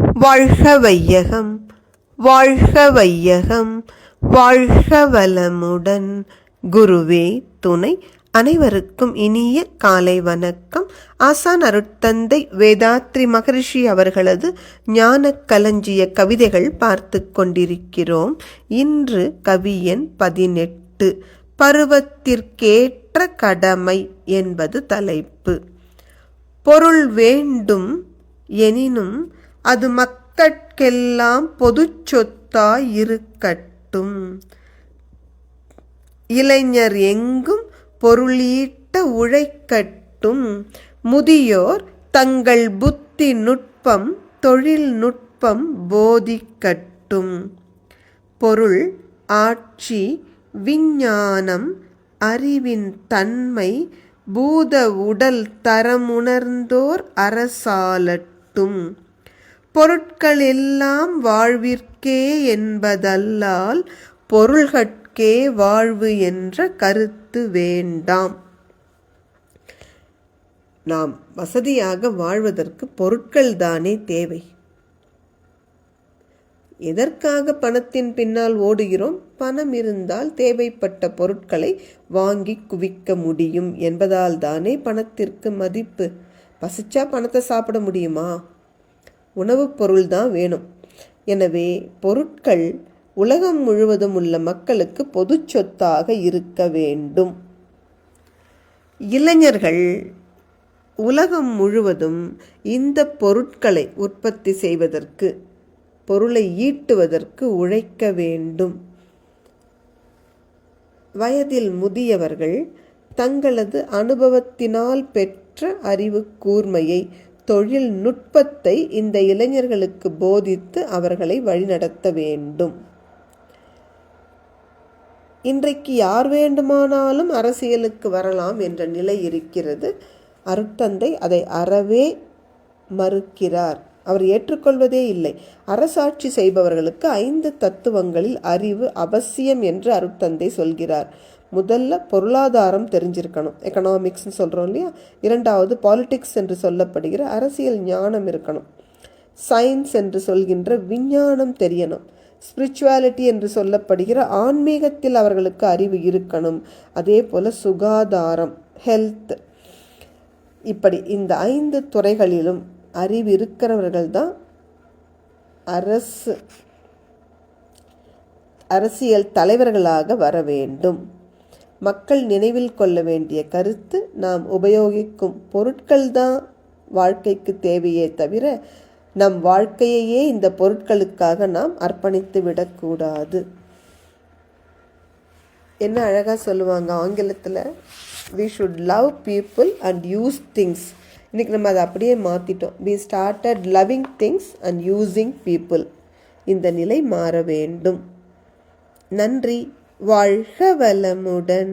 வாழ்க வையகம், வாழ்க வையகம், வாழ்க வளமுடன். குருவே துணை. அனைவருக்கும் இனிய காலை வணக்கம். ஆசான் அருட்தந்தை வேதாத்ரி மகரிஷி அவர்களது ஞான களஞ்சிய கவிதைகள் பார்த்து கொண்டிருக்கிறோம். இன்று கவி எண் 18, பருவத்திற்கேற்ற கடமை என்பது தலைப்பு. பொருள் வேண்டும் எனினும் அது மக்கட்கெல்லாம் பொது சொத்தாய் இருக்கட்டும். இளைஞர் எங்கும் பொருளீட்ட உழைக்கட்டும். முதியோர் தங்கள் புத்தி நுட்பம் தொழில்நுட்பம் போதிக்கட்டும். பொருள், ஆட்சி, விஞ்ஞானம், அறிவின் தன்மை பூத உடல் தரமுணர்ந்தோர் அரசாளட்டும். பொருட்கள் எல்லாம் வாழ்விற்கே என்பதல்லால் பொருள்கட்கே வாழ்வு என்ற கருத்து வேண்டாம். நாம் வசதியாக வாழ்வதற்கு பொருட்கள் தானே தேவை. எதற்காக பணத்தின் பின்னால் ஓடுகிறோம்? பணம் இருந்தால் தேவைப்பட்ட பொருட்களை வாங்கி குவிக்க முடியும் என்பதால் தானே பணத்திற்கு மதிப்பு. பசிச்சா பணத்தை சாப்பிட முடியுமா? உணவுப் பொருள் தான் வேணும். எனவே பொருட்கள் உலகம் முழுவதும் உள்ள மக்களுக்கு பொது சொத்தாக இருக்க வேண்டும். இளைஞர்கள் உலகம் முழுவதும் இந்த பொருட்களை உற்பத்தி செய்வதற்கு, பொருளை ஈட்டுவதற்கு உழைக்க வேண்டும். வயதில் முதியவர்கள் தங்களது அனுபவத்தினால் பெற்ற அறிவு கூர்மையை, தொழில்நுட்பத்தை இந்த இளைஞர்களுக்கு போதித்து அவர்களை வழிநடத்த வேண்டும். இன்றைக்கு யார் வேண்டுமானாலும் அரசியலுக்கு வரலாம் என்ற நிலை இருக்கிறது. அருட்தந்தை அதை அறவே மறுக்கிறார். அவர் ஏற்றுக்கொள்வதே இல்லை. அரசாட்சி செய்பவர்களுக்கு 5 தத்துவங்களில் அறிவு அவசியம் என்று அருட்தந்தை சொல்கிறார். முதல்ல பொருளாதாரம் தெரிஞ்சிருக்கணும், எக்கனாமிக்ஸ்னு சொல்கிறோம் இல்லையா. 2வது பாலிடிக்ஸ் என்று சொல்லப்படுகிற அரசியல் ஞானம் இருக்கணும். சயின்ஸ் என்று சொல்கின்ற விஞ்ஞானம் தெரியணும். ஸ்பிரிச்சுவாலிட்டி என்று சொல்லப்படுகிற ஆன்மீகத்தில் அவர்களுக்கு அறிவு இருக்கணும். அதே போல் சுகாதாரம், ஹெல்த், இப்படி இந்த 5 துறைகளிலும் அறிவு இருக்கிறவர்கள் தான் அரசியல் தலைவர்களாக வர வேண்டும். மக்கள் நினைவில் கொள்ள வேண்டிய கருத்து, நாம் உபயோகிக்கும் பொருட்கள் தான் வாழ்க்கைக்கு தேவையே தவிர நம் வாழ்க்கையையே இந்த பொருட்களுக்காக நாம் அர்ப்பணித்து விடக்கூடாது. என்ன அழகாக சொல்லுவாங்க ஆங்கிலத்தில், we should love people and use things. இன்றைக்கி நம்ம அதை அப்படியே மாற்றிட்டோம். we started loving things and using people. இந்த நிலை மாற வேண்டும். நன்றி. வாழ்க வளமுடன்.